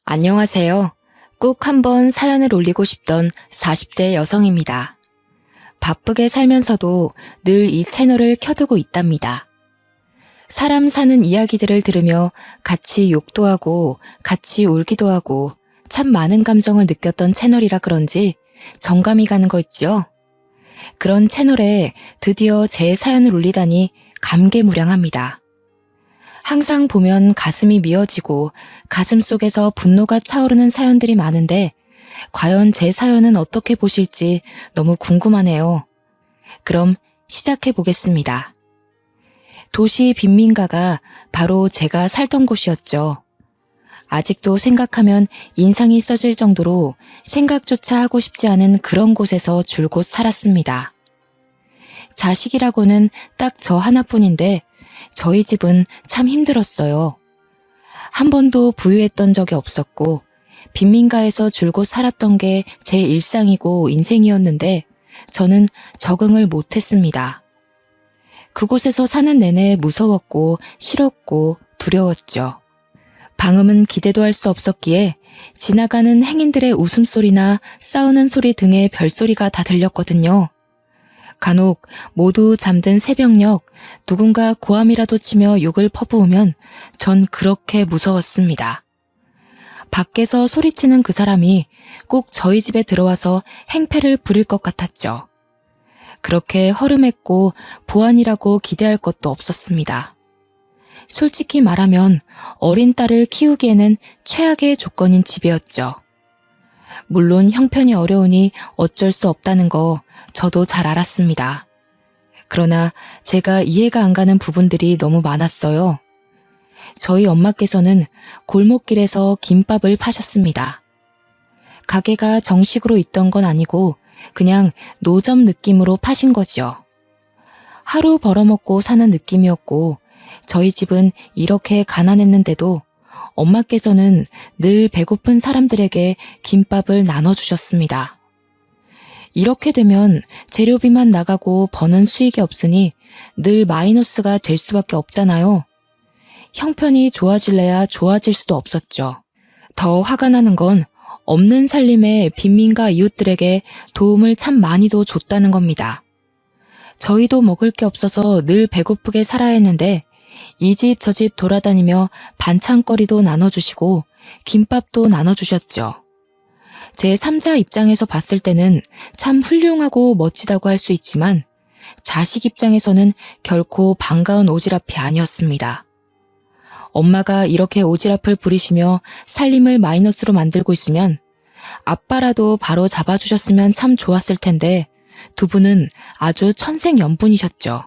안녕하세요. 꼭 한번 사연을 올리고 싶던 40대 여성입니다. 바쁘게 살면서도 늘 이 채널을 켜두고 있답니다. 사람 사는 이야기들을 들으며 같이 욕도 하고 같이 울기도 하고 참 많은 감정을 느꼈던 채널이라 그런지 정감이 가는 거 있죠? 그런 채널에 드디어 제 사연을 올리다니 감개무량합니다. 항상 보면 가슴이 미어지고 가슴 속에서 분노가 차오르는 사연들이 많은데 과연 제 사연은 어떻게 보실지 너무 궁금하네요. 그럼 시작해 보겠습니다. 도시 빈민가가 바로 제가 살던 곳이었죠. 아직도 생각하면 인상이 써질 정도로 생각조차 하고 싶지 않은 그런 곳에서 줄곧 살았습니다. 자식이라고는 딱 저 하나뿐인데 저희 집은 참 힘들었어요. 한 번도 부유했던 적이 없었고 빈민가에서 줄곧 살았던 게 제 일상이고 인생이었는데 저는 적응을 못했습니다. 그곳에서 사는 내내 무서웠고 싫었고 두려웠죠. 방음은 기대도 할 수 없었기에 지나가는 행인들의 웃음소리나 싸우는 소리 등의 별소리가 다 들렸거든요. 간혹 모두 잠든 새벽녘 누군가 고함이라도 치며 욕을 퍼부으면 전 그렇게 무서웠습니다. 밖에서 소리치는 그 사람이 꼭 저희 집에 들어와서 행패를 부릴 것 같았죠. 그렇게 허름했고 보안이라고 기대할 것도 없었습니다. 솔직히 말하면 어린 딸을 키우기에는 최악의 조건인 집이었죠. 물론 형편이 어려우니 어쩔 수 없다는 거 저도 잘 알았습니다. 그러나 제가 이해가 안 가는 부분들이 너무 많았어요. 저희 엄마께서는 골목길에서 김밥을 파셨습니다. 가게가 정식으로 있던 건 아니고 그냥 노점 느낌으로 파신 거지요. 하루 벌어먹고 사는 느낌이었고 저희 집은 이렇게 가난했는데도 엄마께서는 늘 배고픈 사람들에게 김밥을 나눠주셨습니다. 이렇게 되면 재료비만 나가고 버는 수익이 없으니 늘 마이너스가 될 수밖에 없잖아요. 형편이 좋아질래야 좋아질 수도 없었죠. 더 화가 나는 건 없는 살림에 빈민가 이웃들에게 도움을 참 많이도 줬다는 겁니다. 저희도 먹을 게 없어서 늘 배고프게 살아야 했는데 이 집 저 집 돌아다니며 반찬거리도 나눠주시고 김밥도 나눠주셨죠. 제 3자 입장에서 봤을 때는 참 훌륭하고 멋지다고 할 수 있지만 자식 입장에서는 결코 반가운 오지랖이 아니었습니다. 엄마가 이렇게 오지랖을 부리시며 살림을 마이너스로 만들고 있으면 아빠라도 바로 잡아주셨으면 참 좋았을 텐데 두 분은 아주 천생연분이셨죠.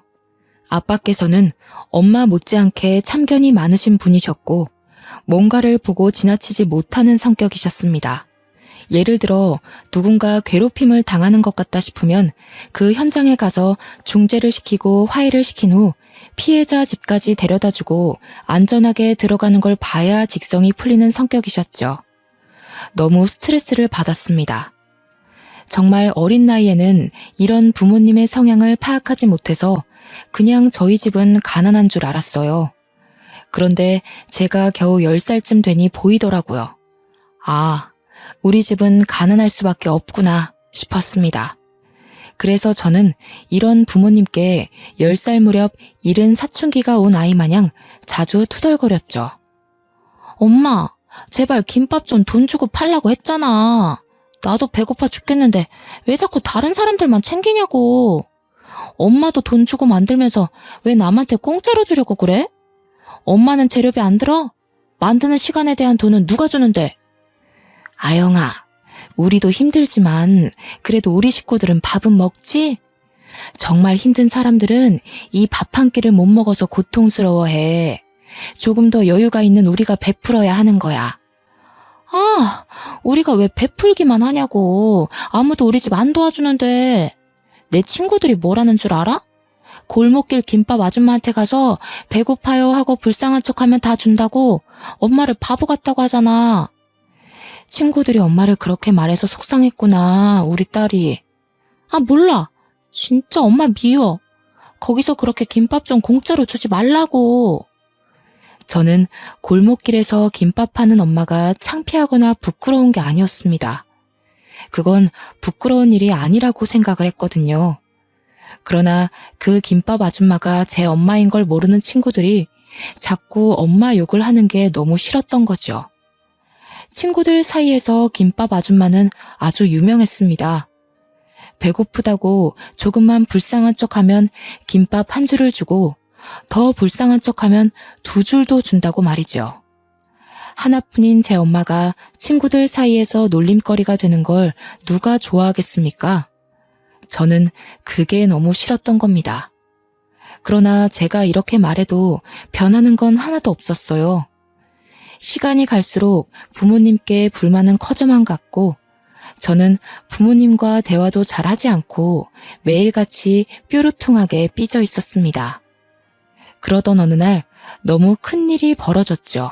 아빠께서는 엄마 못지않게 참견이 많으신 분이셨고 뭔가를 보고 지나치지 못하는 성격이셨습니다. 예를 들어 누군가 괴롭힘을 당하는 것 같다 싶으면 그 현장에 가서 중재를 시키고 화해를 시킨 후 피해자 집까지 데려다주고 안전하게 들어가는 걸 봐야 직성이 풀리는 성격이셨죠. 너무 스트레스를 받았습니다. 정말 어린 나이에는 이런 부모님의 성향을 파악하지 못해서 그냥 저희 집은 가난한 줄 알았어요. 그런데 제가 겨우 10살쯤 되니 보이더라고요. 아, 우리 집은 가난할 수밖에 없구나 싶었습니다. 그래서 저는 이런 부모님께 10살 무렵 이른 사춘기가 온 아이 마냥 자주 투덜거렸죠. 엄마, 제발 김밥 좀 돈 주고 팔라고 했잖아. 나도 배고파 죽겠는데 왜 자꾸 다른 사람들만 챙기냐고. 엄마도 돈 주고 만들면서 왜 남한테 공짜로 주려고 그래? 엄마는 재료비 안 들어? 만드는 시간에 대한 돈은 누가 주는데? 아영아, 우리도 힘들지만 그래도 우리 식구들은 밥은 먹지? 정말 힘든 사람들은 이 밥 한 끼를 못 먹어서 고통스러워해. 조금 더 여유가 있는 우리가 베풀어야 하는 거야. 아, 우리가 왜 베풀기만 하냐고. 아무도 우리 집 안 도와주는데. 내 친구들이 뭐라는 줄 알아? 골목길 김밥 아줌마한테 가서 배고파요 하고 불쌍한 척하면 다 준다고 엄마를 바보 같다고 하잖아. 친구들이 엄마를 그렇게 말해서 속상했구나, 우리 딸이. 아, 몰라. 진짜 엄마 미워. 거기서 그렇게 김밥 좀 공짜로 주지 말라고. 저는 골목길에서 김밥 파는 엄마가 창피하거나 부끄러운 게 아니었습니다. 그건 부끄러운 일이 아니라고 생각을 했거든요. 그러나 그 김밥 아줌마가 제 엄마인 걸 모르는 친구들이 자꾸 엄마 욕을 하는 게 너무 싫었던 거죠. 친구들 사이에서 김밥 아줌마는 아주 유명했습니다. 배고프다고 조금만 불쌍한 척하면 김밥 한 줄을 주고 더 불쌍한 척하면 두 줄도 준다고 말이죠. 하나뿐인 제 엄마가 친구들 사이에서 놀림거리가 되는 걸 누가 좋아하겠습니까? 저는 그게 너무 싫었던 겁니다. 그러나 제가 이렇게 말해도 변하는 건 하나도 없었어요. 시간이 갈수록 부모님께 불만은 커져만 갔고 저는 부모님과 대화도 잘하지 않고 매일같이 뾰루퉁하게 삐져 있었습니다. 그러던 어느 날 너무 큰일이 벌어졌죠.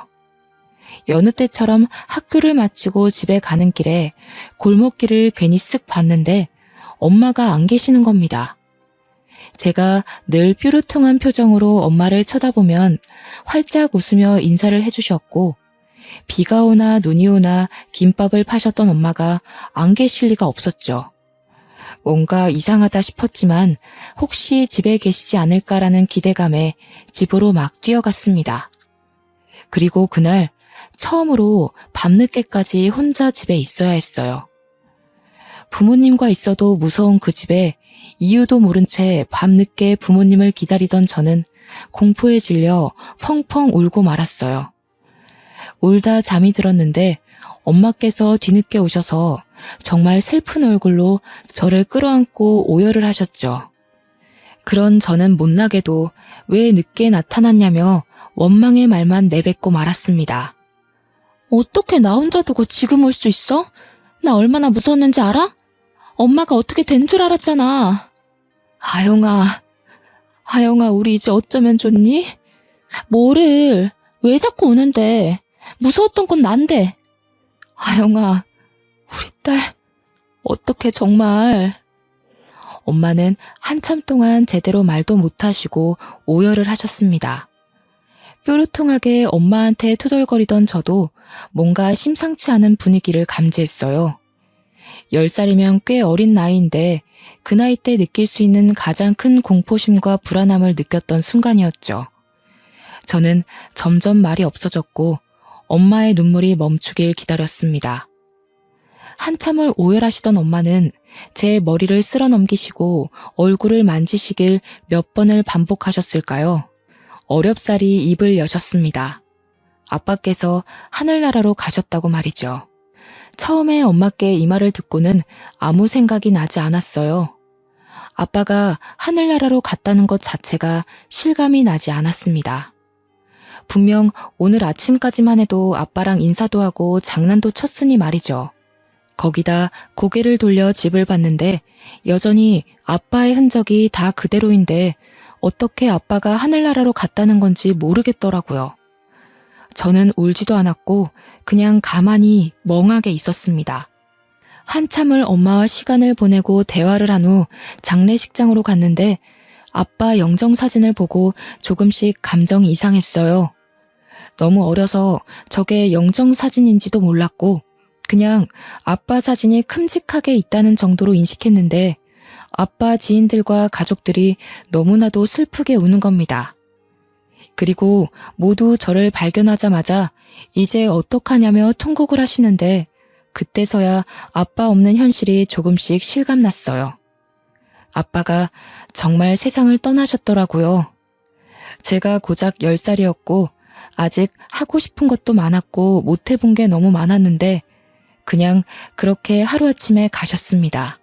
여느 때처럼 학교를 마치고 집에 가는 길에 골목길을 괜히 쓱 봤는데 엄마가 안 계시는 겁니다. 제가 늘 뾰루퉁한 표정으로 엄마를 쳐다보면 활짝 웃으며 인사를 해주셨고 비가 오나 눈이 오나 김밥을 파셨던 엄마가 안 계실 리가 없었죠. 뭔가 이상하다 싶었지만 혹시 집에 계시지 않을까라는 기대감에 집으로 막 뛰어갔습니다. 그리고 그날 처음으로 밤늦게까지 혼자 집에 있어야 했어요. 부모님과 있어도 무서운 그 집에 이유도 모른 채 밤늦게 부모님을 기다리던 저는 공포에 질려 펑펑 울고 말았어요. 울다 잠이 들었는데 엄마께서 뒤늦게 오셔서 정말 슬픈 얼굴로 저를 끌어안고 오열을 하셨죠. 그런 저는 못나게도 왜 늦게 나타났냐며 원망의 말만 내뱉고 말았습니다. 어떻게 나 혼자 두고 지금 올 수 있어? 나 얼마나 무서웠는지 알아? 엄마가 어떻게 된 줄 알았잖아. 아영아, 우리 이제 어쩌면 좋니? 뭐를, 왜 자꾸 우는데? 무서웠던 건 난데. 아영아, 우리 딸, 어떡해 정말. 엄마는 한참 동안 제대로 말도 못하시고 오열을 하셨습니다. 뾰루퉁하게 엄마한테 투덜거리던 저도 뭔가 심상치 않은 분위기를 감지했어요. 10살이면 꽤 어린 나이인데 그 나이 때 느낄 수 있는 가장 큰 공포심과 불안함을 느꼈던 순간이었죠. 저는 점점 말이 없어졌고 엄마의 눈물이 멈추길 기다렸습니다. 한참을 오열하시던 엄마는 제 머리를 쓸어 넘기시고 얼굴을 만지시길 몇 번을 반복하셨을까요? 어렵사리 입을 여셨습니다. 아빠께서 하늘나라로 가셨다고 말이죠. 처음에 엄마께 이 말을 듣고는 아무 생각이 나지 않았어요. 아빠가 하늘나라로 갔다는 것 자체가 실감이 나지 않았습니다. 분명 오늘 아침까지만 해도 아빠랑 인사도 하고 장난도 쳤으니 말이죠. 거기다 고개를 돌려 집을 봤는데 여전히 아빠의 흔적이 다 그대로인데 어떻게 아빠가 하늘나라로 갔다는 건지 모르겠더라고요. 저는 울지도 않았고 그냥 가만히 멍하게 있었습니다. 한참을 엄마와 시간을 보내고 대화를 한 후 장례식장으로 갔는데 아빠 영정사진을 보고 조금씩 감정이 이상했어요. 너무 어려서 저게 영정사진인지도 몰랐고 그냥 아빠 사진이 큼직하게 있다는 정도로 인식했는데 아빠 지인들과 가족들이 너무나도 슬프게 우는 겁니다. 그리고 모두 저를 발견하자마자 이제 어떡하냐며 통곡을 하시는데 그때서야 아빠 없는 현실이 조금씩 실감났어요. 아빠가 정말 세상을 떠나셨더라고요. 제가 고작 10살이었고 아직 하고 싶은 것도 많았고 못 해본 게 너무 많았는데 그냥 그렇게 하루아침에 가셨습니다.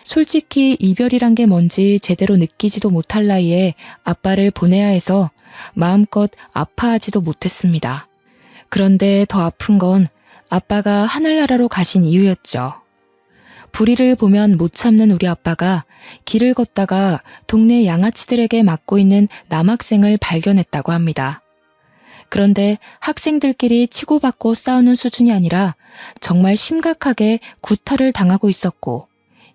솔직히 이별이란 게 뭔지 제대로 느끼지도 못할 나이에 아빠를 보내야 해서 마음껏 아파하지도 못했습니다. 그런데 더 아픈 건 아빠가 하늘나라로 가신 이유였죠. 불의를 보면 못 참는 우리 아빠가 길을 걷다가 동네 양아치들에게 맞고 있는 남학생을 발견했다고 합니다. 그런데 학생들끼리 치고받고 싸우는 수준이 아니라 정말 심각하게 구타를 당하고 있었고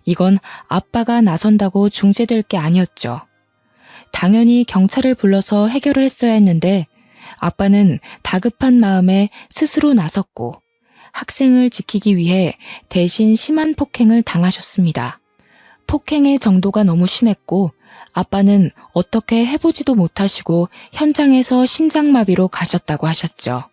이건 아빠가 나선다고 중재될 게 아니었죠. 당연히 경찰을 불러서 해결을 했어야 했는데 아빠는 다급한 마음에 스스로 나섰고 학생을 지키기 위해 대신 심한 폭행을 당하셨습니다. 폭행의 정도가 너무 심했고 아빠는 어떻게 해보지도 못하시고 현장에서 심장마비로 가셨다고 하셨죠.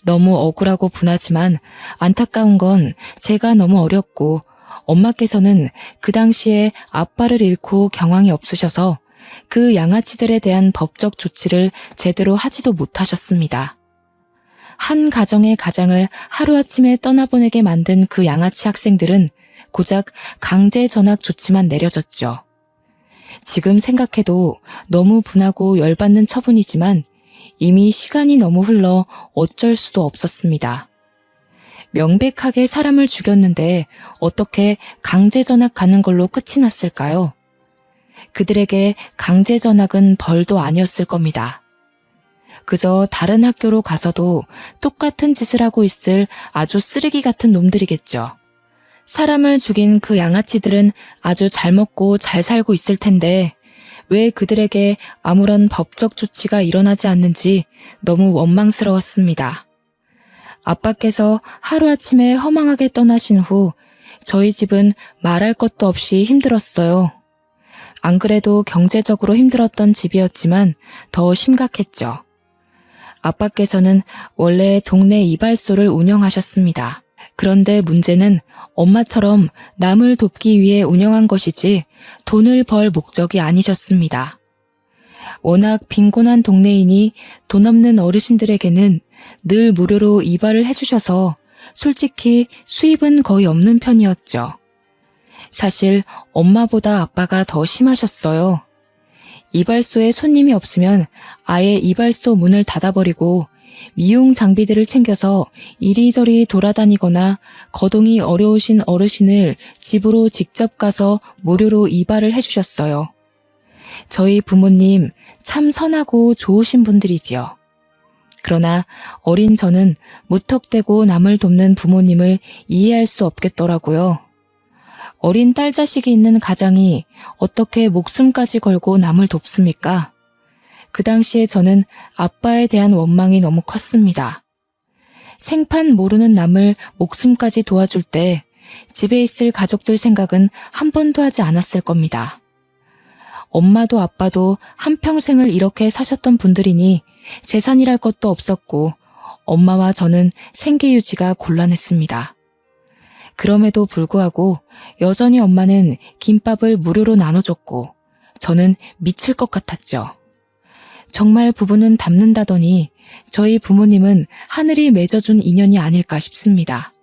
너무 억울하고 분하지만 안타까운 건 제가 너무 어렸고 엄마께서는 그 당시에 아빠를 잃고 경황이 없으셔서 그 양아치들에 대한 법적 조치를 제대로 하지도 못하셨습니다. 한 가정의 가장을 하루아침에 떠나보내게 만든 그 양아치 학생들은 고작 강제 전학 조치만 내려졌죠. 지금 생각해도 너무 분하고 열받는 처분이지만 이미 시간이 너무 흘러 어쩔 수도 없었습니다. 명백하게 사람을 죽였는데 어떻게 강제 전학가는 걸로 끝이 났을까요? 그들에게 강제 전학은 벌도 아니었을 겁니다. 그저 다른 학교로 가서도 똑같은 짓을 하고 있을 아주 쓰레기 같은 놈들이겠죠. 사람을 죽인 그 양아치들은 아주 잘 먹고 잘 살고 있을 텐데 왜 그들에게 아무런 법적 조치가 일어나지 않는지 너무 원망스러웠습니다. 아빠께서 하루아침에 허망하게 떠나신 후 저희 집은 말할 것도 없이 힘들었어요. 안 그래도 경제적으로 힘들었던 집이었지만 더 심각했죠. 아빠께서는 원래 동네 이발소를 운영하셨습니다. 그런데 문제는 엄마처럼 남을 돕기 위해 운영한 것이지 돈을 벌 목적이 아니셨습니다. 워낙 빈곤한 동네이니 돈 없는 어르신들에게는 늘 무료로 이발을 해주셔서 솔직히 수입은 거의 없는 편이었죠. 사실 엄마보다 아빠가 더 심하셨어요. 이발소에 손님이 없으면 아예 이발소 문을 닫아버리고 미용 장비들을 챙겨서 이리저리 돌아다니거나 거동이 어려우신 어르신을 집으로 직접 가서 무료로 이발을 해주셨어요. 저희 부모님 참 선하고 좋으신 분들이지요. 그러나 어린 저는 무턱대고 남을 돕는 부모님을 이해할 수 없겠더라고요. 어린 딸 자식이 있는 가장이 어떻게 목숨까지 걸고 남을 돕습니까? 그 당시에 저는 아빠에 대한 원망이 너무 컸습니다. 생판 모르는 남을 목숨까지 도와줄 때 집에 있을 가족들 생각은 한 번도 하지 않았을 겁니다. 엄마도 아빠도 한평생을 이렇게 사셨던 분들이니 재산이랄 것도 없었고 엄마와 저는 생계 유지가 곤란했습니다. 그럼에도 불구하고 여전히 엄마는 김밥을 무료로 나눠줬고 저는 미칠 것 같았죠. 정말 부부는 닮는다더니 저희 부모님은 하늘이 맺어준 인연이 아닐까 싶습니다.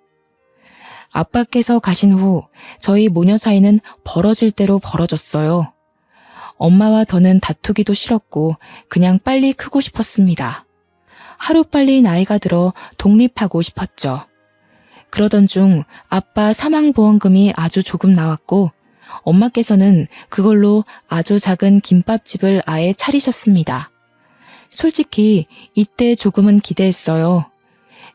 아빠께서 가신 후 저희 모녀 사이는 벌어질 대로 벌어졌어요. 엄마와 더는 다투기도 싫었고 그냥 빨리 크고 싶었습니다. 하루빨리 나이가 들어 독립하고 싶었죠. 그러던 중 아빠 사망보험금이 아주 조금 나왔고 엄마께서는 그걸로 아주 작은 김밥집을 아예 차리셨습니다. 솔직히 이때 조금은 기대했어요.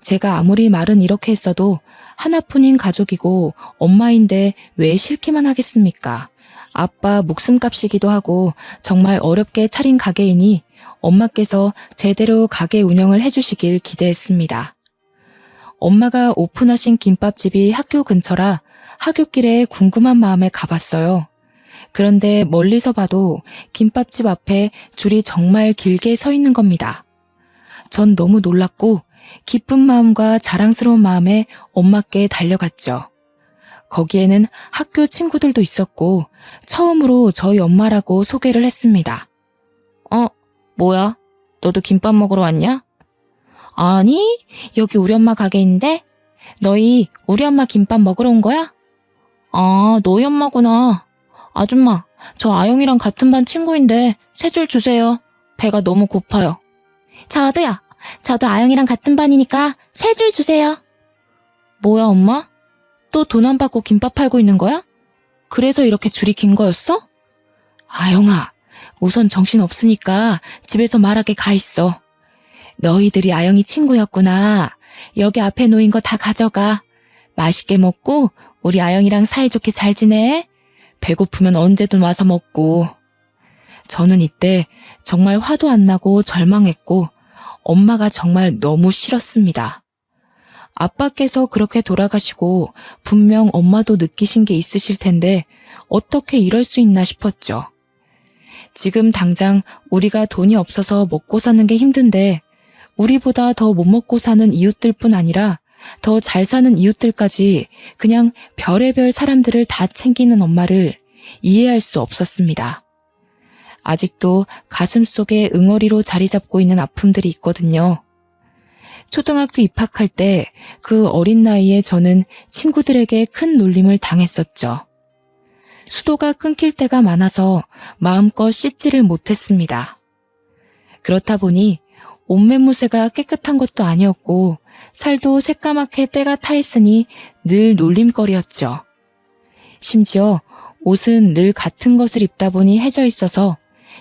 제가 아무리 말은 이렇게 했어도 하나뿐인 가족이고 엄마인데 왜 싫기만 하겠습니까? 아빠 목숨값이기도 하고 정말 어렵게 차린 가게이니 엄마께서 제대로 가게 운영을 해주시길 기대했습니다. 엄마가 오픈하신 김밥집이 학교 근처라 하굣길에 궁금한 마음에 가봤어요. 그런데 멀리서 봐도 김밥집 앞에 줄이 정말 길게 서 있는 겁니다. 전 너무 놀랐고 기쁜 마음과 자랑스러운 마음에 엄마께 달려갔죠. 거기에는 학교 친구들도 있었고 처음으로 저희 엄마라고 소개를 했습니다. 뭐야? 너도 김밥 먹으러 왔냐? 아니, 여기 우리 엄마 가게인데? 너희 우리 엄마 김밥 먹으러 온 거야? 아, 너희 엄마구나. 아줌마, 저 아영이랑 같은 반 친구인데 세 줄 주세요. 배가 너무 고파요. 저도요. 저도 아영이랑 같은 반이니까 세 줄 주세요. 뭐야, 엄마? 또 돈 안 받고 김밥 팔고 있는 거야? 그래서 이렇게 줄이 긴 거였어? 아영아, 우선 정신 없으니까 집에서 말하게 가 있어. 너희들이 아영이 친구였구나. 여기 앞에 놓인 거 다 가져가. 맛있게 먹고 우리 아영이랑 사이좋게 잘 지내. 배고프면 언제든 와서 먹고. 저는 이때 정말 화도 안 나고 절망했고 엄마가 정말 너무 싫었습니다. 아빠께서 그렇게 돌아가시고 분명 엄마도 느끼신 게 있으실 텐데 어떻게 이럴 수 있나 싶었죠. 지금 당장 우리가 돈이 없어서 먹고 사는 게 힘든데 우리보다 더 못 먹고 사는 이웃들뿐 아니라 더 잘 사는 이웃들까지 그냥 별의별 사람들을 다 챙기는 엄마를 이해할 수 없었습니다. 아직도 가슴속에 응어리로 자리 잡고 있는 아픔들이 있거든요. 초등학교 입학할 때 그 어린 나이에 저는 친구들에게 큰 놀림을 당했었죠. 수도가 끊길 때가 많아서 마음껏 씻지를 못했습니다. 그렇다 보니 옷매무새가 깨끗한 것도 아니었고 살도 새까맣게 때가 타 있으니 늘 놀림거리였죠. 심지어 옷은 늘 같은 것을 입다 보니 해져 있어서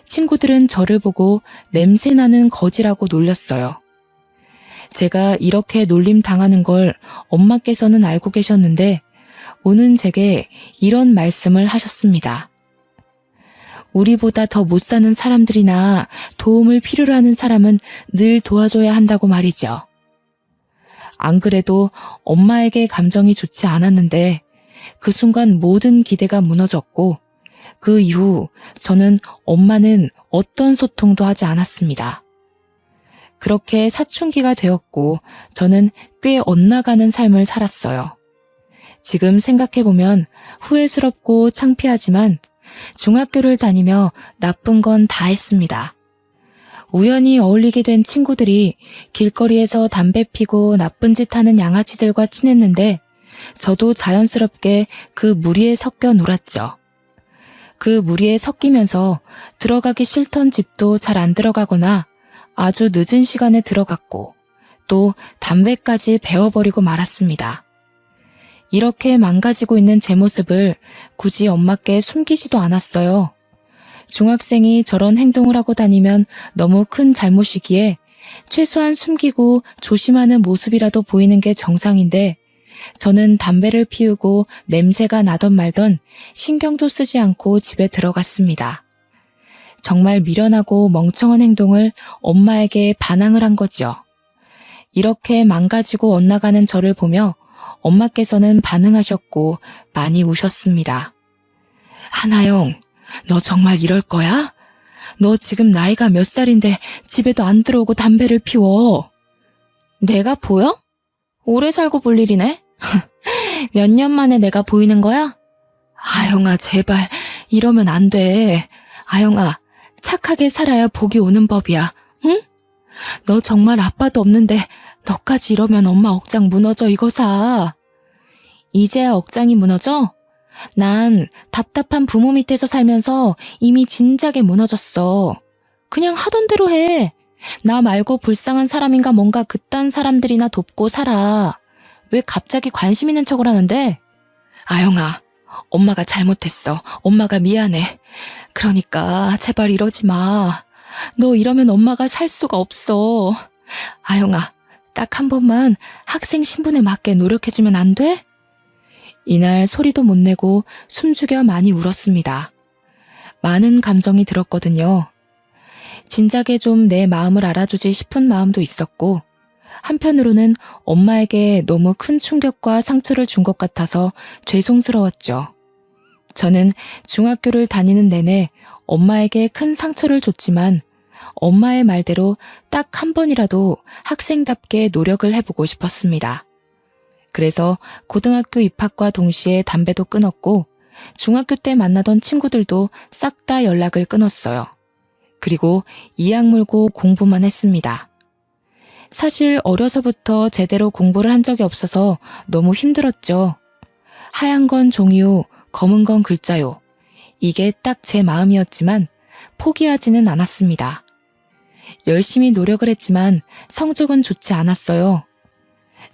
친구들은 저를 보고 냄새나는 거지라고 놀렸어요. 제가 이렇게 놀림 당하는 걸 엄마께서는 알고 계셨는데 우는 제게 이런 말씀을 하셨습니다. 우리보다 더 못 사는 사람들이나 도움을 필요로 하는 사람은 늘 도와줘야 한다고 말이죠. 안 그래도 엄마에게 감정이 좋지 않았는데 그 순간 모든 기대가 무너졌고 그 이후 저는 엄마는 어떤 소통도 하지 않았습니다. 그렇게 사춘기가 되었고 저는 꽤 엇나가는 삶을 살았어요. 지금 생각해보면 후회스럽고 창피하지만 중학교를 다니며 나쁜 건 다 했습니다. 우연히 어울리게 된 친구들이 길거리에서 담배 피고 나쁜 짓 하는 양아치들과 친했는데 저도 자연스럽게 그 무리에 섞여 놀았죠. 그 무리에 섞이면서 들어가기 싫던 집도 잘 안 들어가거나 아주 늦은 시간에 들어갔고 또 담배까지 배워버리고 말았습니다. 이렇게 망가지고 있는 제 모습을 굳이 엄마께 숨기지도 않았어요. 중학생이 저런 행동을 하고 다니면 너무 큰 잘못이기에 최소한 숨기고 조심하는 모습이라도 보이는 게 정상인데 저는 담배를 피우고 냄새가 나던 말던 신경도 쓰지 않고 집에 들어갔습니다. 정말 미련하고 멍청한 행동을 엄마에게 반항을 한 거죠. 이렇게 망가지고 엇나가는 저를 보며 엄마께서는 반응하셨고 많이 우셨습니다. 하나영, 너 정말 이럴 거야? 너 지금 나이가 몇 살인데 집에도 안 들어오고 담배를 피워. 내가 보여? 오래 살고 볼 일이네? 몇 년 만에 내가 보이는 거야? 아영아, 제발 이러면 안 돼. 아영아, 착하게 살아야 복이 오는 법이야. 응? 너 정말 아빠도 없는데 너까지 이러면 엄마 억장 무너져 이거사. 이제야 억장이 무너져? 난 답답한 부모 밑에서 살면서 이미 진작에 무너졌어. 그냥 하던 대로 해. 나 말고 불쌍한 사람인가 뭔가 그딴 사람들이나 돕고 살아. 왜 갑자기 관심 있는 척을 하는데? 아영아, 엄마가 잘못했어. 엄마가 미안해. 그러니까 제발 이러지 마. 너 이러면 엄마가 살 수가 없어. 아영아, 딱 한 번만 학생 신분에 맞게 노력해주면 안 돼? 이날 소리도 못 내고 숨죽여 많이 울었습니다. 많은 감정이 들었거든요. 진작에 좀 내 마음을 알아주지 싶은 마음도 있었고 한편으로는 엄마에게 너무 큰 충격과 상처를 준 것 같아서 죄송스러웠죠. 저는 중학교를 다니는 내내 엄마에게 큰 상처를 줬지만 엄마의 말대로 딱 한 번이라도 학생답게 노력을 해보고 싶었습니다. 그래서 고등학교 입학과 동시에 담배도 끊었고 중학교 때 만나던 친구들도 싹 다 연락을 끊었어요. 그리고 이악 물고 공부만 했습니다. 사실 어려서부터 제대로 공부를 한 적이 없어서 너무 힘들었죠. 하얀 건 종이요, 검은 건 글자요. 이게 딱 제 마음이었지만 포기하지는 않았습니다. 열심히 노력을 했지만 성적은 좋지 않았어요.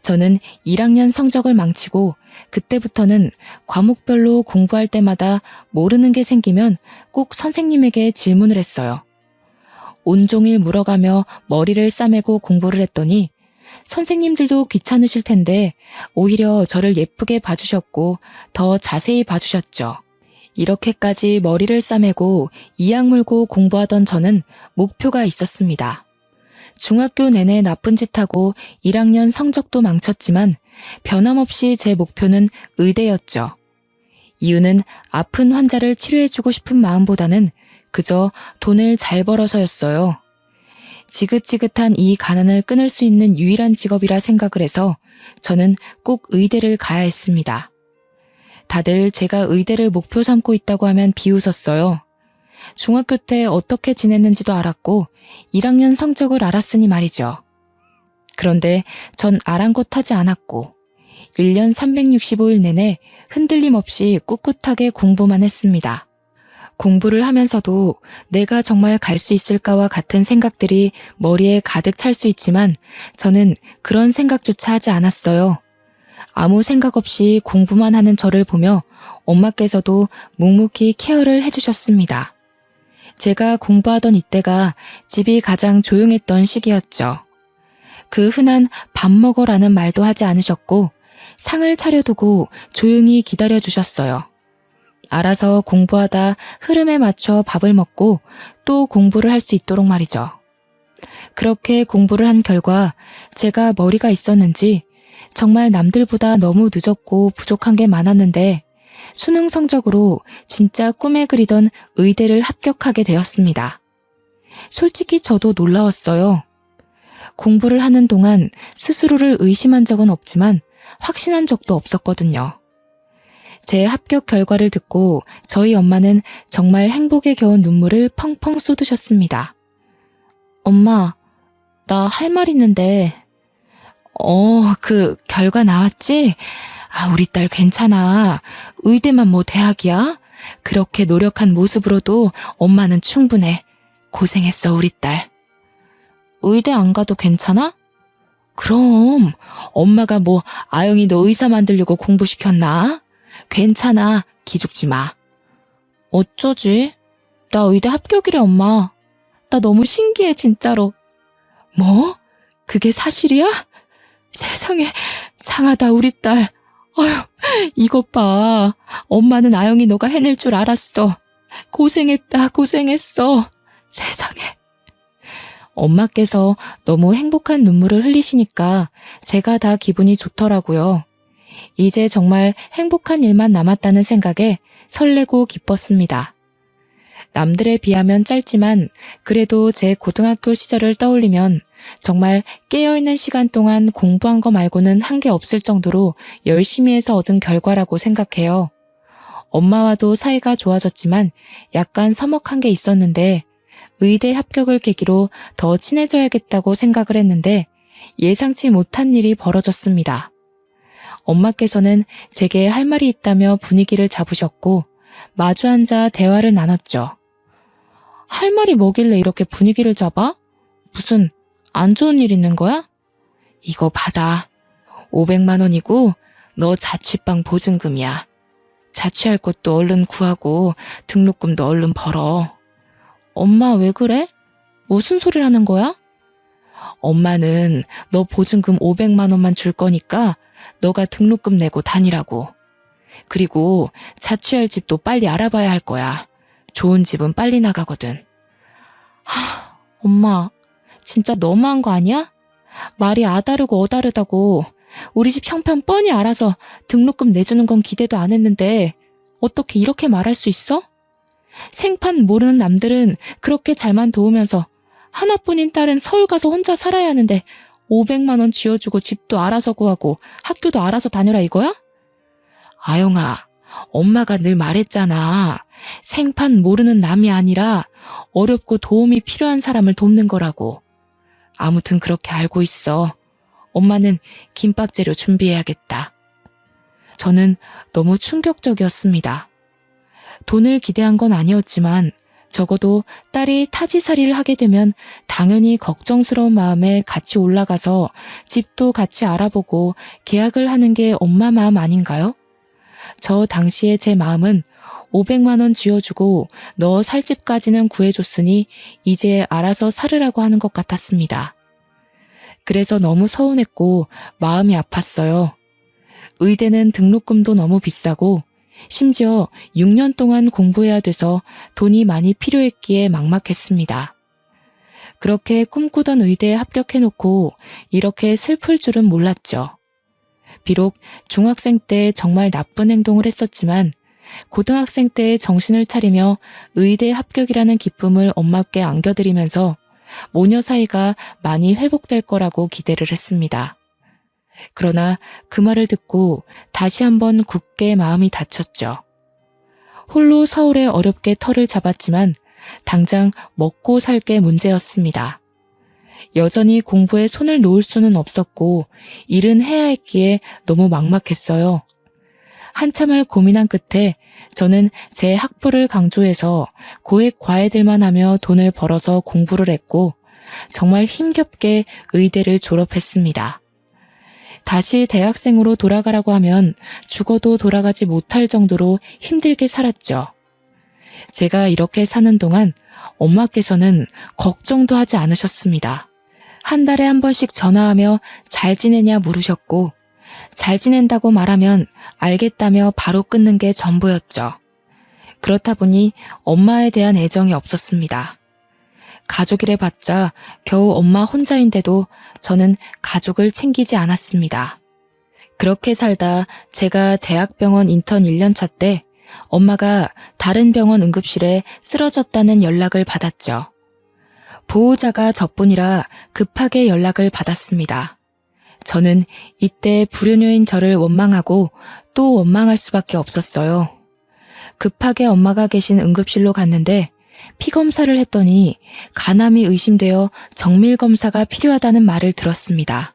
저는 1학년 성적을 망치고 그때부터는 과목별로 공부할 때마다 모르는 게 생기면 꼭 선생님에게 질문을 했어요. 온종일 물어가며 머리를 싸매고 공부를 했더니 선생님들도 귀찮으실 텐데 오히려 저를 예쁘게 봐주셨고 더 자세히 봐주셨죠. 이렇게까지 머리를 싸매고 이악 물고 공부하던 저는 목표가 있었습니다. 중학교 내내 나쁜 짓 하고 1학년 성적도 망쳤지만 변함없이 제 목표는 의대였죠. 이유는 아픈 환자를 치료해주고 싶은 마음보다는 그저 돈을 잘 벌어서였어요. 지긋지긋한 이 가난을 끊을 수 있는 유일한 직업이라 생각을 해서 저는 꼭 의대를 가야 했습니다. 다들 제가 의대를 목표 삼고 있다고 하면 비웃었어요. 중학교 때 어떻게 지냈는지도 알았고 1학년 성적을 알았으니 말이죠. 그런데 전 아랑곳하지 않았고 1년 365일 내내 흔들림 없이 꿋꿋하게 공부만 했습니다. 공부를 하면서도 내가 정말 갈 수 있을까와 같은 생각들이 머리에 가득 찰 수 있지만 저는 그런 생각조차 하지 않았어요. 아무 생각 없이 공부만 하는 저를 보며 엄마께서도 묵묵히 케어를 해주셨습니다. 제가 공부하던 이때가 집이 가장 조용했던 시기였죠. 그 흔한 밥 먹어라는 말도 하지 않으셨고 상을 차려두고 조용히 기다려주셨어요. 알아서 공부하다 흐름에 맞춰 밥을 먹고 또 공부를 할 수 있도록 말이죠. 그렇게 공부를 한 결과 제가 머리가 있었는지 정말 남들보다 너무 늦었고 부족한 게 많았는데 수능 성적으로 진짜 꿈에 그리던 의대를 합격하게 되었습니다. 솔직히 저도 놀라웠어요. 공부를 하는 동안 스스로를 의심한 적은 없지만 확신한 적도 없었거든요. 제 합격 결과를 듣고 저희 엄마는 정말 행복에 겨운 눈물을 펑펑 쏟으셨습니다. 엄마, 나 할 말 있는데. 그 결과 나왔지? 우리 딸 괜찮아. 의대만 뭐 대학이야? 그렇게 노력한 모습으로도 엄마는 충분해. 고생했어, 우리 딸. 의대 안 가도 괜찮아? 그럼 엄마가 뭐 아영이 너 의사 만들려고 공부시켰나? 괜찮아, 기죽지 마. 어쩌지? 나 의대 합격이래, 엄마. 나 너무 신기해, 진짜로. 뭐? 그게 사실이야? 세상에, 장하다, 우리 딸. 어휴, 이것 봐. 엄마는 아영이 너가 해낼 줄 알았어. 고생했다, 고생했어. 세상에. 엄마께서 너무 행복한 눈물을 흘리시니까 제가 다 기분이 좋더라고요. 이제 정말 행복한 일만 남았다는 생각에 설레고 기뻤습니다. 남들에 비하면 짧지만 그래도 제 고등학교 시절을 떠올리면 정말 깨어있는 시간 동안 공부한 거 말고는 한 게 없을 정도로 열심히 해서 얻은 결과라고 생각해요. 엄마와도 사이가 좋아졌지만 약간 서먹한 게 있었는데 의대 합격을 계기로 더 친해져야겠다고 생각을 했는데 예상치 못한 일이 벌어졌습니다. 엄마께서는 제게 할 말이 있다며 분위기를 잡으셨고 마주 앉아 대화를 나눴죠. 할 말이 뭐길래 이렇게 분위기를 잡아? 무슨 안 좋은 일 있는 거야? 이거 받아. 500만 원이고 너 자취방 보증금이야. 자취할 곳도 얼른 구하고 등록금도 얼른 벌어. 엄마 왜 그래? 무슨 소리를 하는 거야? 엄마는 너 보증금 500만 원만 줄 거니까 너가 등록금 내고 다니라고. 그리고 자취할 집도 빨리 알아봐야 할 거야. 좋은 집은 빨리 나가거든. 엄마, 진짜 너무한 거 아니야? 말이 아다르고 어다르다고. 우리 집 형편 뻔히 알아서 등록금 내주는 건 기대도 안 했는데 어떻게 이렇게 말할 수 있어? 생판 모르는 남들은 그렇게 잘만 도우면서 하나뿐인 딸은 서울 가서 혼자 살아야 하는데 500만 원 쥐어주고 집도 알아서 구하고 학교도 알아서 다녀라 이거야? 아영아, 엄마가 늘 말했잖아. 생판 모르는 남이 아니라 어렵고 도움이 필요한 사람을 돕는 거라고. 아무튼 그렇게 알고 있어. 엄마는 김밥 재료 준비해야겠다. 저는 너무 충격적이었습니다. 돈을 기대한 건 아니었지만 적어도 딸이 타지살이를 하게 되면 당연히 걱정스러운 마음에 같이 올라가서 집도 같이 알아보고 계약을 하는 게 엄마 마음 아닌가요? 저 당시에 제 마음은 500만 원 쥐어주고 너 살 집까지는 구해줬으니 이제 알아서 살으라고 하는 것 같았습니다. 그래서 너무 서운했고 마음이 아팠어요. 의대는 등록금도 너무 비싸고 심지어 6년 동안 공부해야 돼서 돈이 많이 필요했기에 막막했습니다. 그렇게 꿈꾸던 의대에 합격해놓고 이렇게 슬플 줄은 몰랐죠. 비록 중학생 때 정말 나쁜 행동을 했었지만 고등학생 때 정신을 차리며 의대 합격이라는 기쁨을 엄마께 안겨드리면서 모녀 사이가 많이 회복될 거라고 기대를 했습니다. 그러나 그 말을 듣고 다시 한번 굳게 마음이 다쳤죠. 홀로 서울에 어렵게 터를 잡았지만 당장 먹고 살 게 문제였습니다. 여전히 공부에 손을 놓을 수는 없었고 일은 해야 했기에 너무 막막했어요. 한참을 고민한 끝에 저는 제 학부를 강조해서 고액 과외들만 하며 돈을 벌어서 공부를 했고 정말 힘겹게 의대를 졸업했습니다. 다시 대학생으로 돌아가라고 하면 죽어도 돌아가지 못할 정도로 힘들게 살았죠. 제가 이렇게 사는 동안 엄마께서는 걱정도 하지 않으셨습니다. 한 달에 한 번씩 전화하며 잘 지내냐 물으셨고 잘 지낸다고 말하면 알겠다며 바로 끊는 게 전부였죠. 그렇다 보니 엄마에 대한 애정이 없었습니다. 가족이래 봤자 겨우 엄마 혼자인데도 저는 가족을 챙기지 않았습니다. 그렇게 살다 제가 대학병원 인턴 1년차 때 엄마가 다른 병원 응급실에 쓰러졌다는 연락을 받았죠. 보호자가 저뿐이라 급하게 연락을 받았습니다. 저는 이때 불효녀인 저를 원망하고 또 원망할 수밖에 없었어요. 급하게 엄마가 계신 응급실로 갔는데 피검사를 했더니 간암이 의심되어 정밀검사가 필요하다는 말을 들었습니다.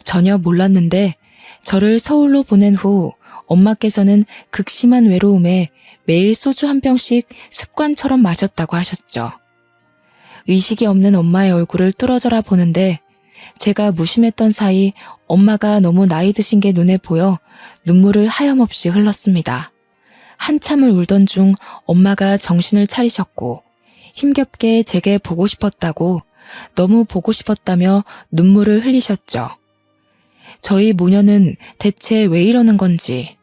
전혀 몰랐는데 저를 서울로 보낸 후 엄마께서는 극심한 외로움에 매일 소주 한 병씩 습관처럼 마셨다고 하셨죠. 의식이 없는 엄마의 얼굴을 뚫어져라 보는데 제가 무심했던 사이 엄마가 너무 나이 드신 게 눈에 보여 눈물을 하염없이 흘렀습니다. 한참을 울던 중 엄마가 정신을 차리셨고 힘겹게 제게 보고 싶었다고 너무 보고 싶었다며 눈물을 흘리셨죠. 저희 모녀는 대체 왜 이러는 건지,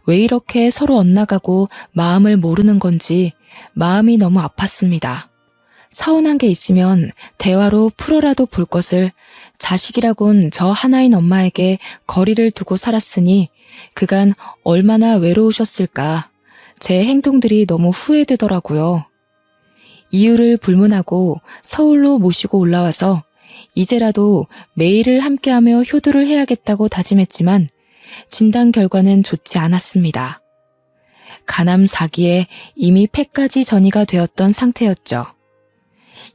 왜 이렇게 서로 엇나가고 마음을 모르는 건지 마음이 너무 아팠습니다. 서운한 게 있으면 대화로 풀어라도 볼 것을 자식이라곤 저 하나인 엄마에게 거리를 두고 살았으니 그간 얼마나 외로우셨을까. 제 행동들이 너무 후회되더라고요. 이유를 불문하고 서울로 모시고 올라와서 이제라도 매일을 함께하며 효도를 해야겠다고 다짐했지만 진단 결과는 좋지 않았습니다. 간암 4기에 이미 폐까지 전이가 되었던 상태였죠.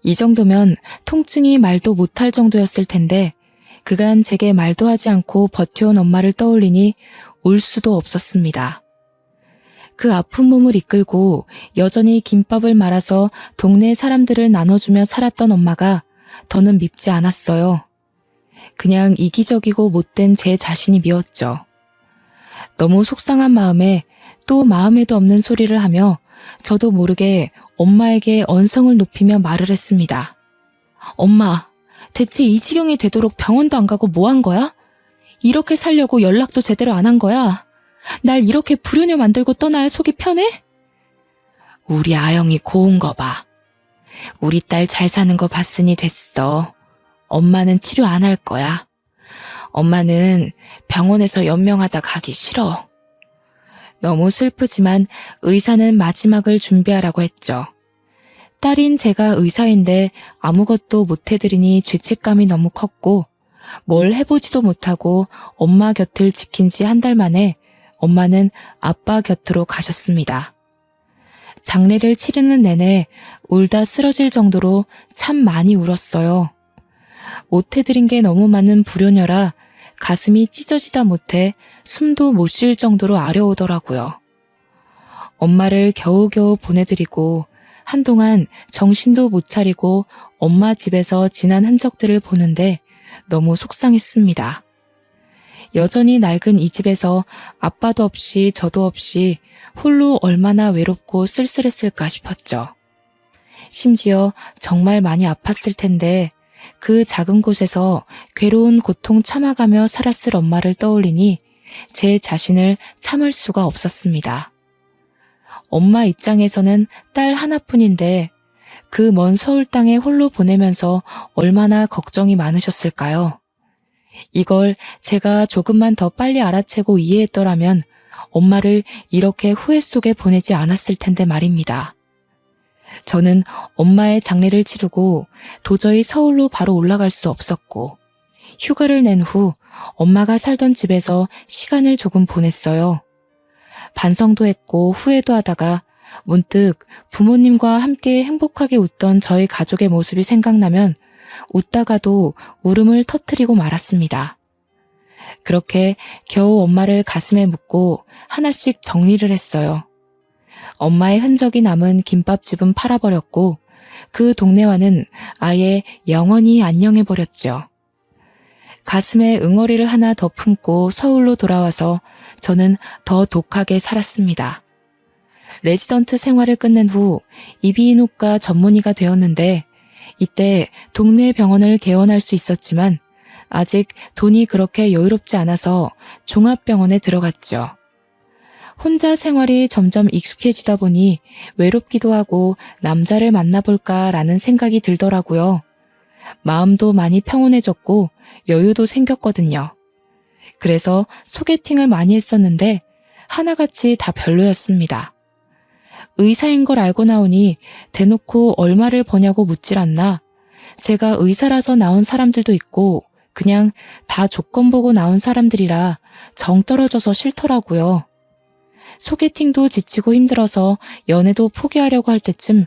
이 정도면 통증이 말도 못할 정도였을 텐데 그간 제게 말도 하지 않고 버텨온 엄마를 떠올리니 울 수도 없었습니다. 그 아픈 몸을 이끌고 여전히 김밥을 말아서 동네 사람들을 나눠주며 살았던 엄마가 더는 밉지 않았어요. 그냥 이기적이고 못된 제 자신이 미웠죠. 너무 속상한 마음에 또 마음에도 없는 소리를 하며 저도 모르게 엄마에게 언성을 높이며 말을 했습니다. 엄마, 대체 이 지경이 되도록 병원도 안 가고 뭐 한 거야? 이렇게 살려고 연락도 제대로 안 한 거야? 날 이렇게 불효녀 만들고 떠나야 속이 편해? 우리 아영이 고운 거 봐. 우리 딸 잘 사는 거 봤으니 됐어. 엄마는 치료 안 할 거야. 엄마는 병원에서 연명하다 가기 싫어. 너무 슬프지만 의사는 마지막을 준비하라고 했죠. 딸인 제가 의사인데 아무것도 못해드리니 죄책감이 너무 컸고 뭘 해보지도 못하고 엄마 곁을 지킨 지 한 달 만에 엄마는 아빠 곁으로 가셨습니다. 장례를 치르는 내내 울다 쓰러질 정도로 참 많이 울었어요. 못해드린 게 너무 많은 불효녀라 가슴이 찢어지다 못해 숨도 못 쉴 정도로 아려오더라고요. 엄마를 겨우겨우 보내드리고 한동안 정신도 못 차리고 엄마 집에서 지난 흔적들을 보는데 너무 속상했습니다. 여전히 낡은 이 집에서 아빠도 없이 저도 없이 홀로 얼마나 외롭고 쓸쓸했을까 싶었죠. 심지어 정말 많이 아팠을 텐데 그 작은 곳에서 괴로운 고통 참아가며 살았을 엄마를 떠올리니 제 자신을 참을 수가 없었습니다. 엄마 입장에서는 딸 하나뿐인데 그 먼 서울 땅에 홀로 보내면서 얼마나 걱정이 많으셨을까요? 이걸 제가 조금만 더 빨리 알아채고 이해했더라면 엄마를 이렇게 후회 속에 보내지 않았을 텐데 말입니다. 저는 엄마의 장례를 치르고 도저히 서울로 바로 올라갈 수 없었고, 휴가를 낸 후 엄마가 살던 집에서 시간을 조금 보냈어요. 반성도 했고 후회도 하다가 문득 부모님과 함께 행복하게 웃던 저희 가족의 모습이 생각나면 웃다가도 울음을 터뜨리고 말았습니다. 그렇게 겨우 엄마를 가슴에 묻고 하나씩 정리를 했어요. 엄마의 흔적이 남은 김밥집은 팔아버렸고 그 동네와는 아예 영원히 안녕해버렸죠. 가슴에 응어리를 하나 더 품고 서울로 돌아와서 저는 더 독하게 살았습니다. 레지던트 생활을 끝낸 후 이비인후과 전문의가 되었는데 이때 동네 병원을 개원할 수 있었지만 아직 돈이 그렇게 여유롭지 않아서 종합병원에 들어갔죠. 혼자 생활이 점점 익숙해지다 보니 외롭기도 하고 남자를 만나볼까라는 생각이 들더라고요. 마음도 많이 평온해졌고 여유도 생겼거든요. 그래서 소개팅을 많이 했었는데 하나같이 다 별로였습니다. 의사인 걸 알고 나오니 대놓고 얼마를 버냐고 묻질 않나. 제가 의사라서 나온 사람들도 있고 그냥 다 조건 보고 나온 사람들이라 정 떨어져서 싫더라고요. 소개팅도 지치고 힘들어서 연애도 포기하려고 할 때쯤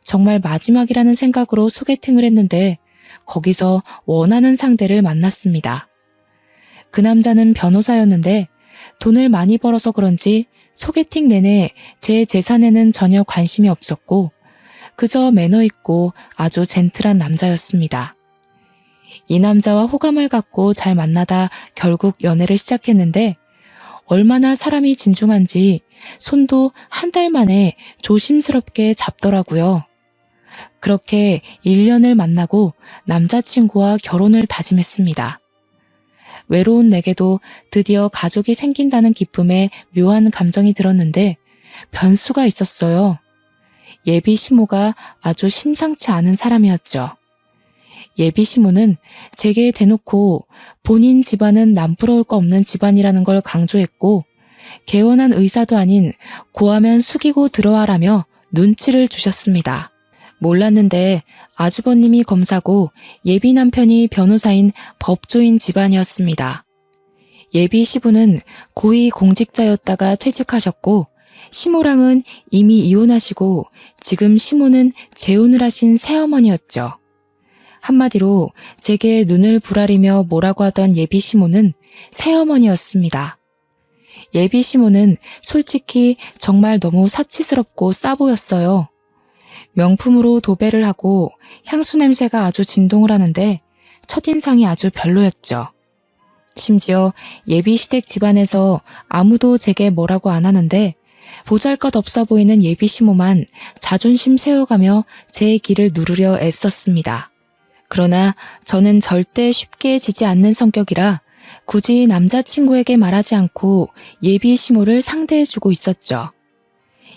정말 마지막이라는 생각으로 소개팅을 했는데 거기서 원하는 상대를 만났습니다. 그 남자는 변호사였는데 돈을 많이 벌어서 그런지 소개팅 내내 제 재산에는 전혀 관심이 없었고 그저 매너 있고 아주 젠틀한 남자였습니다. 이 남자와 호감을 갖고 잘 만나다 결국 연애를 시작했는데 얼마나 사람이 진중한지 손도 한 달 만에 조심스럽게 잡더라고요. 그렇게 1년을 만나고 남자친구와 결혼을 다짐했습니다. 외로운 내게도 드디어 가족이 생긴다는 기쁨에 묘한 감정이 들었는데 변수가 있었어요. 예비 시모가 아주 심상치 않은 사람이었죠. 예비 시모는 제게 대놓고 본인 집안은 남부러울 거 없는 집안이라는 걸 강조했고 개원한 의사도 아닌 고하면 숙이고 들어와라며 눈치를 주셨습니다. 몰랐는데 아주버님이 검사고 예비 남편이 변호사인 법조인 집안이었습니다. 예비 시부는 고위 공직자였다가 퇴직하셨고 시모랑은 이미 이혼하시고 지금 시모는 재혼을 하신 새어머니였죠. 한마디로 제게 눈을 부라리며 뭐라고 하던 예비 시모는 새어머니였습니다. 예비 시모는 솔직히 정말 너무 사치스럽고 싸 보였어요. 명품으로 도배를 하고 향수 냄새가 아주 진동을 하는데 첫인상이 아주 별로였죠. 심지어 예비 시댁 집안에서 아무도 제게 뭐라고 안 하는데 보잘것없어 보이는 예비 시모만 자존심 세워가며 제 길을 누르려 애썼습니다. 그러나 저는 절대 쉽게 지지 않는 성격이라 굳이 남자친구에게 말하지 않고 예비 시모를 상대해주고 있었죠.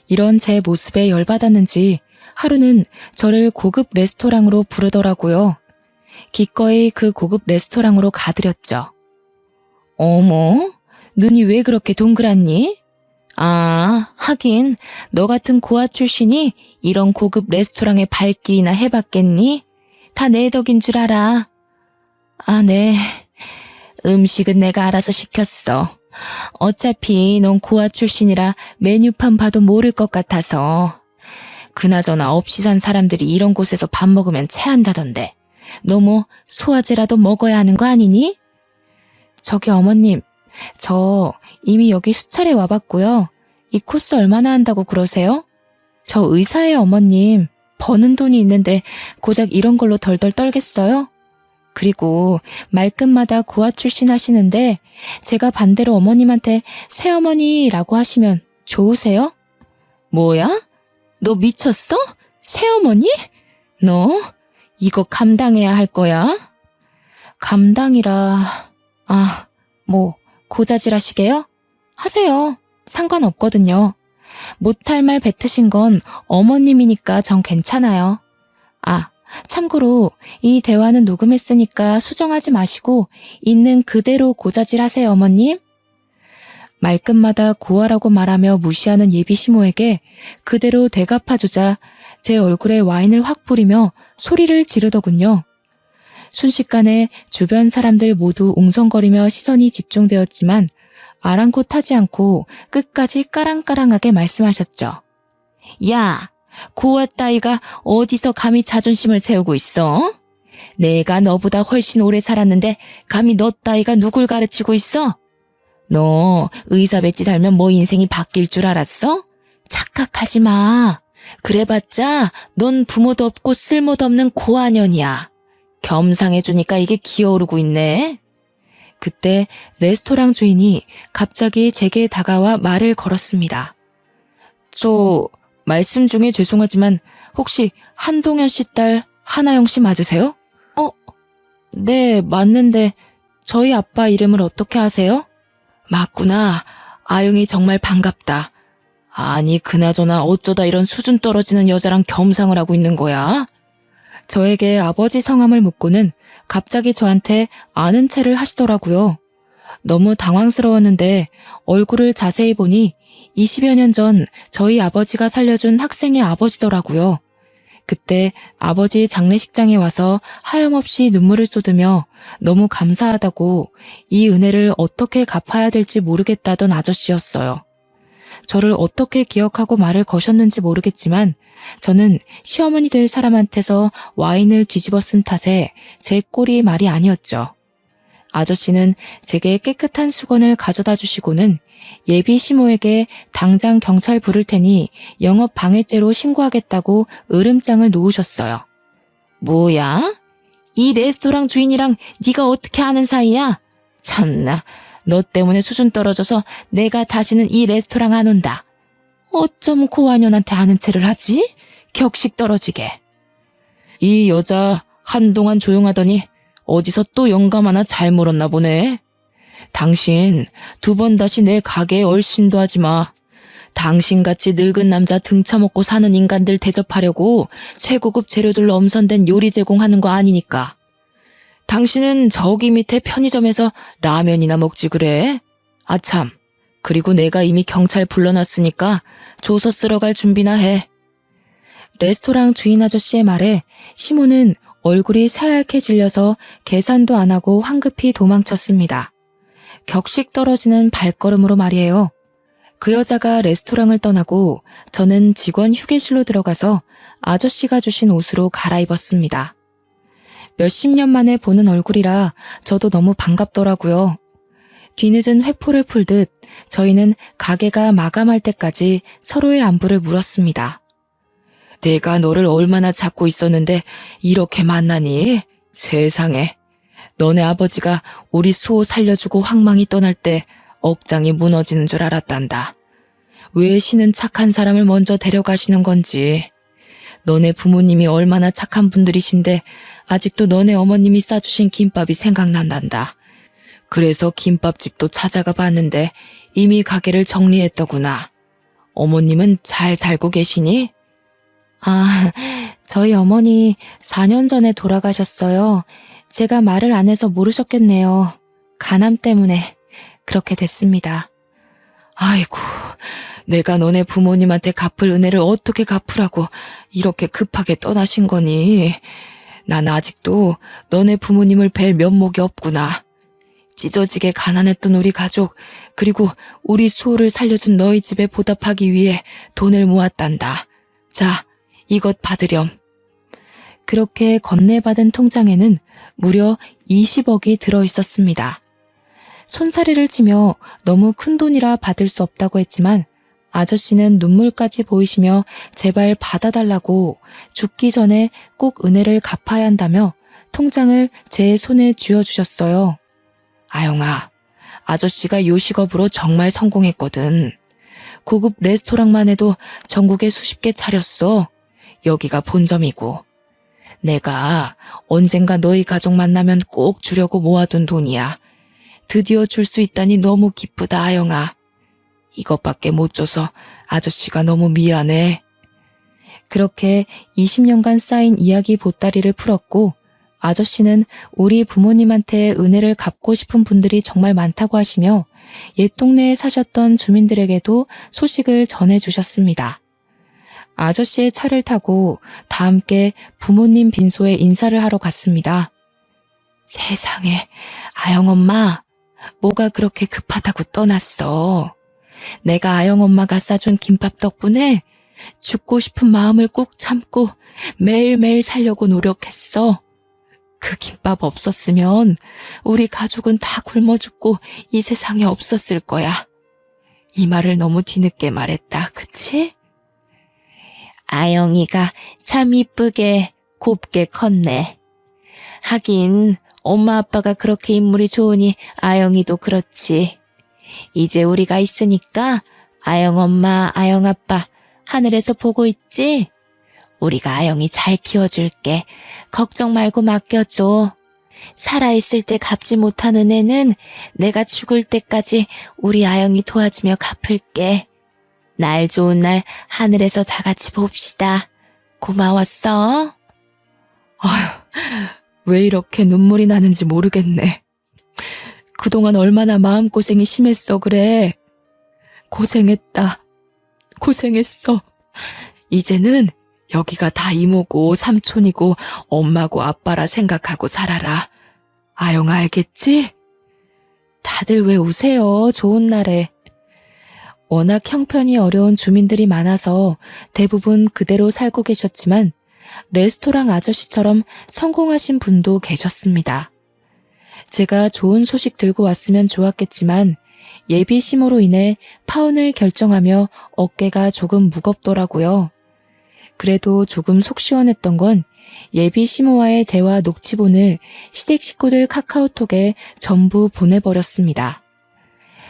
이런 제 모습에 열받았는지 하루는 저를 고급 레스토랑으로 부르더라고요. 기꺼이 그 고급 레스토랑으로 가드렸죠. 어머, 눈이 왜 그렇게 동그랗니? 아, 하긴 너 같은 고아 출신이 이런 고급 레스토랑에 발길이나 해봤겠니? 다 내 덕인 줄 알아. 아, 네. 음식은 내가 알아서 시켰어. 어차피 넌 고아 출신이라 메뉴판 봐도 모를 것 같아서. 그나저나 없이 산 사람들이 이런 곳에서 밥 먹으면 체한다던데. 너 뭐 소화제라도 먹어야 하는 거 아니니? 저기 어머님, 저 이미 여기 수차례 와봤고요. 이 코스 얼마나 한다고 그러세요? 저 의사예요, 어머님. 버는 돈이 있는데 고작 이런 걸로 덜덜 떨겠어요? 그리고 말끝마다 고아 출신 하시는데 제가 반대로 어머님한테 새어머니라고 하시면 좋으세요? 뭐야? 너 미쳤어? 새어머니? 너 이거 감당해야 할 거야? 감당이라... 뭐 고자질 하시게요? 하세요. 상관없거든요. 못할 말 뱉으신 건 어머님이니까 전 괜찮아요. 아, 참고로 이 대화는 녹음했으니까 수정하지 마시고 있는 그대로 고자질하세요, 어머님. 말끝마다 고아라고 말하며 무시하는 예비 시모에게 그대로 되갚아주자 제 얼굴에 와인을 확 뿌리며 소리를 지르더군요. 순식간에 주변 사람들 모두 웅성거리며 시선이 집중되었지만 아랑곳하지 않고 끝까지 까랑까랑하게 말씀하셨죠. 야, 고아 따위가 어디서 감히 자존심을 세우고 있어? 내가 너보다 훨씬 오래 살았는데 감히 너 따위가 누굴 가르치고 있어? 너 의사 배지 달면 뭐 인생이 바뀔 줄 알았어? 착각하지 마. 그래봤자 넌 부모도 없고 쓸모도 없는 고아년이야. 겸상해주니까 이게 기어오르고 있네. 그때 레스토랑 주인이 갑자기 제게 다가와 말을 걸었습니다. 저 말씀 중에 죄송하지만 혹시 한동현 씨 딸 하나영 씨 맞으세요? 네, 맞는데 저희 아빠 이름을 어떻게 아세요? 맞구나. 아영이 정말 반갑다. 아니, 그나저나 어쩌다 이런 수준 떨어지는 여자랑 겸상을 하고 있는 거야? 저에게 아버지 성함을 묻고는 갑자기 저한테 아는 체를 하시더라고요. 너무 당황스러웠는데 얼굴을 자세히 보니 20여 년 전 저희 아버지가 살려준 학생의 아버지더라고요. 그때 아버지 장례식장에 와서 하염없이 눈물을 쏟으며 너무 감사하다고 이 은혜를 어떻게 갚아야 될지 모르겠다던 아저씨였어요. 저를 어떻게 기억하고 말을 거셨는지 모르겠지만 저는 시어머니 될 사람한테서 와인을 뒤집어 쓴 탓에 제 꼴이 말이 아니었죠. 아저씨는 제게 깨끗한 수건을 가져다 주시고는 예비 시모에게 당장 경찰 부를 테니 영업 방해죄로 신고하겠다고 으름장을 놓으셨어요. 뭐야? 이 레스토랑 주인이랑 네가 어떻게 아는 사이야? 참나, 너 때문에 수준 떨어져서 내가 다시는 이 레스토랑 안 온다. 어쩜 고아년한테 아는 체를 하지? 격식 떨어지게. 이 여자 한동안 조용하더니 어디서 또 영감 하나 잘 물었나 보네. 당신 2번 다시 내 가게에 얼씬도 하지 마. 당신같이 늙은 남자 등쳐먹고 사는 인간들 대접하려고 최고급 재료들로 엄선된 요리 제공하는 거 아니니까. 당신은 저기 밑에 편의점에서 라면이나 먹지 그래? 아참, 그리고 내가 이미 경찰 불러놨으니까 조서 쓰러 갈 준비나 해. 레스토랑 주인 아저씨의 말에 시모는 얼굴이 새하얗게 질려서 계산도 안 하고 황급히 도망쳤습니다. 격식 떨어지는 발걸음으로 말이에요. 그 여자가 레스토랑을 떠나고 저는 직원 휴게실로 들어가서 아저씨가 주신 옷으로 갈아입었습니다. 몇십 년 만에 보는 얼굴이라 저도 너무 반갑더라고요. 뒤늦은 회포를 풀듯 저희는 가게가 마감할 때까지 서로의 안부를 물었습니다. 내가 너를 얼마나 찾고 있었는데 이렇게 만나니? 세상에. 너네 아버지가 우리 수호 살려주고 황망히 떠날 때 억장이 무너지는 줄 알았단다. 왜 신은 착한 사람을 먼저 데려가시는 건지. 너네 부모님이 얼마나 착한 분들이신데 아직도 너네 어머님이 싸주신 김밥이 생각난단다. 그래서 김밥집도 찾아가 봤는데 이미 가게를 정리했더구나. 어머님은 잘 살고 계시니? 아, 저희 어머니 4년 전에 돌아가셨어요. 제가 말을 안 해서 모르셨겠네요. 간암 때문에 그렇게 됐습니다. 아이고, 내가 너네 부모님한테 갚을 은혜를 어떻게 갚으라고 이렇게 급하게 떠나신 거니? 난 아직도 너네 부모님을 뵐 면목이 없구나. 찢어지게 가난했던 우리 가족, 그리고 우리 수호를 살려준 너희 집에 보답하기 위해 돈을 모았단다. 자, 이것 받으렴. 그렇게 건네받은 통장에는 무려 20억이 들어있었습니다. 손사래를 치며 너무 큰 돈이라 받을 수 없다고 했지만 아저씨는 눈물까지 보이시며 제발 받아달라고 죽기 전에 꼭 은혜를 갚아야 한다며 통장을 제 손에 쥐어주셨어요. 아영아, 아저씨가 요식업으로 정말 성공했거든. 고급 레스토랑만 해도 전국에 수십 개 차렸어. 여기가 본점이고. 내가 언젠가 너희 가족 만나면 꼭 주려고 모아둔 돈이야. 드디어 줄 수 있다니 너무 기쁘다, 아영아. 이것밖에 못 줘서 아저씨가 너무 미안해. 그렇게 20년간 쌓인 이야기 보따리를 풀었고 아저씨는 우리 부모님한테 은혜를 갚고 싶은 분들이 정말 많다고 하시며 옛 동네에 사셨던 주민들에게도 소식을 전해주셨습니다. 아저씨의 차를 타고 다 함께 부모님 빈소에 인사를 하러 갔습니다. 세상에, 아영엄마, 뭐가 그렇게 급하다고 떠났어. 내가 아영엄마가 싸준 김밥 덕분에 죽고 싶은 마음을 꾹 참고 매일매일 살려고 노력했어. 그 김밥 없었으면 우리 가족은 다 굶어 죽고 이 세상에 없었을 거야. 이 말을 너무 뒤늦게 말했다, 그치? 아영이가 참 이쁘게 곱게 컸네. 하긴 엄마 아빠가 그렇게 인물이 좋으니 아영이도 그렇지. 이제 우리가 있으니까 아영 엄마, 아영 아빠 하늘에서 보고 있지? 우리가 아영이 잘 키워줄게. 걱정 말고 맡겨줘. 살아있을 때 갚지 못한 은혜는 내가 죽을 때까지 우리 아영이 도와주며 갚을게. 날 좋은 날 하늘에서 다 같이 봅시다. 고마웠어. 아휴, 왜 이렇게 눈물이 나는지 모르겠네. 그동안 얼마나 마음고생이 심했어 그래. 고생했다. 고생했어. 이제는 여기가 다 이모고 삼촌이고 엄마고 아빠라 생각하고 살아라. 아영아 알겠지? 다들 왜 우세요, 좋은 날에. 워낙 형편이 어려운 주민들이 많아서 대부분 그대로 살고 계셨지만 레스토랑 아저씨처럼 성공하신 분도 계셨습니다. 제가 좋은 소식 들고 왔으면 좋았겠지만 예비 시모로 인해 파혼을 결정하며 어깨가 조금 무겁더라고요. 그래도 조금 속 시원했던 건 예비 시모와의 대화 녹취본을 시댁 식구들 카카오톡에 전부 보내버렸습니다.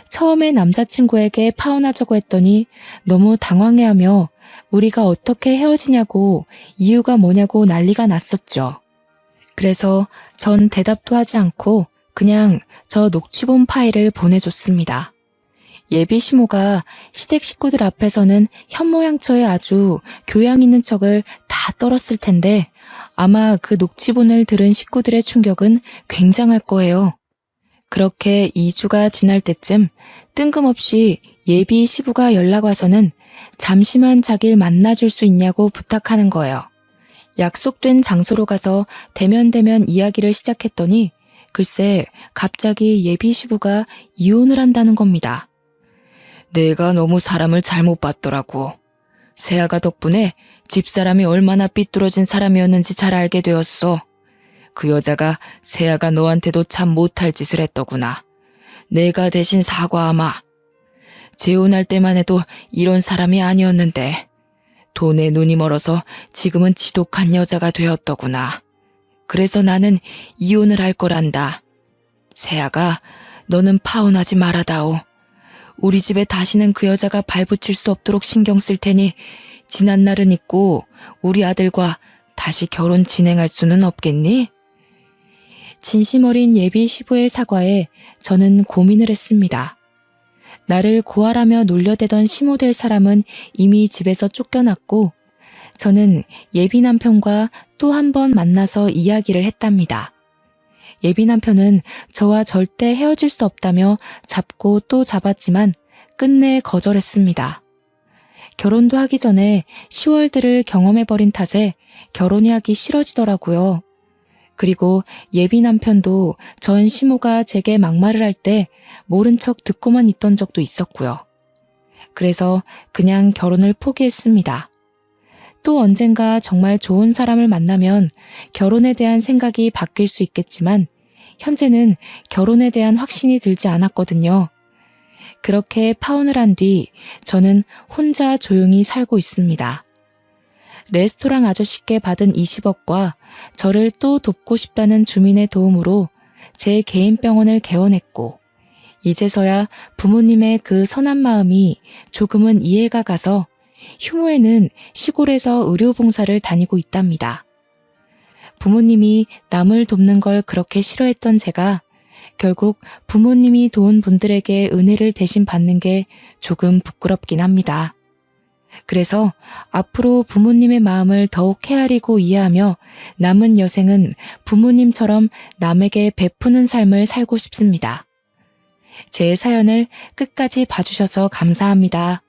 처음에 남자친구에게 파혼하자고 했더니 너무 당황해하며 우리가 어떻게 헤어지냐고 이유가 뭐냐고 난리가 났었죠. 그래서 전 대답도 하지 않고 그냥 저 녹취본 파일을 보내줬습니다. 예비 시모가 시댁 식구들 앞에서는 현모양처에 아주 교양 있는 척을 다 떨었을 텐데 아마 그 녹취본을 들은 식구들의 충격은 굉장할 거예요. 그렇게 2주가 지날 때쯤 뜬금없이 예비 시부가 연락 와서는 잠시만 자기를 만나줄 수 있냐고 부탁하는 거예요. 약속된 장소로 가서 대면대면 이야기를 시작했더니 글쎄 갑자기 예비 시부가 이혼을 한다는 겁니다. 내가 너무 사람을 잘못 봤더라고. 세아가 덕분에 집사람이 얼마나 삐뚤어진 사람이었는지 잘 알게 되었어. 그 여자가 세아가 너한테도 참 못할 짓을 했더구나. 내가 대신 사과하마. 재혼할 때만 해도 이런 사람이 아니었는데 돈에 눈이 멀어서 지금은 지독한 여자가 되었더구나. 그래서 나는 이혼을 할 거란다. 세아가 너는 파혼하지 말아다오. 우리 집에 다시는 그 여자가 발붙일 수 없도록 신경 쓸 테니 지난 날은 잊고 우리 아들과 다시 결혼 진행할 수는 없겠니? 진심 어린 예비 시부의 사과에 저는 고민을 했습니다. 나를 고아라며 놀려대던 시모될 사람은 이미 집에서 쫓겨났고 저는 예비 남편과 또 한 번 만나서 이야기를 했답니다. 예비 남편은 저와 절대 헤어질 수 없다며 잡고 또 잡았지만 끝내 거절했습니다. 결혼도 하기 전에 시월들을 경험해버린 탓에 결혼이 하기 싫어지더라고요. 그리고 예비 남편도 전 시모가 제게 막말을 할 때 모른 척 듣고만 있던 적도 있었고요. 그래서 그냥 결혼을 포기했습니다. 또 언젠가 정말 좋은 사람을 만나면 결혼에 대한 생각이 바뀔 수 있겠지만 현재는 결혼에 대한 확신이 들지 않았거든요. 그렇게 파혼을 한 뒤 저는 혼자 조용히 살고 있습니다. 레스토랑 아저씨께 받은 20억과 저를 또 돕고 싶다는 주민의 도움으로 제 개인 병원을 개원했고 이제서야 부모님의 그 선한 마음이 조금은 이해가 가서 휴무에는 시골에서 의료봉사를 다니고 있답니다. 부모님이 남을 돕는 걸 그렇게 싫어했던 제가 결국 부모님이 도운 분들에게 은혜를 대신 받는 게 조금 부끄럽긴 합니다. 그래서 앞으로 부모님의 마음을 더욱 헤아리고 이해하며 남은 여생은 부모님처럼 남에게 베푸는 삶을 살고 싶습니다. 제 사연을 끝까지 봐주셔서 감사합니다.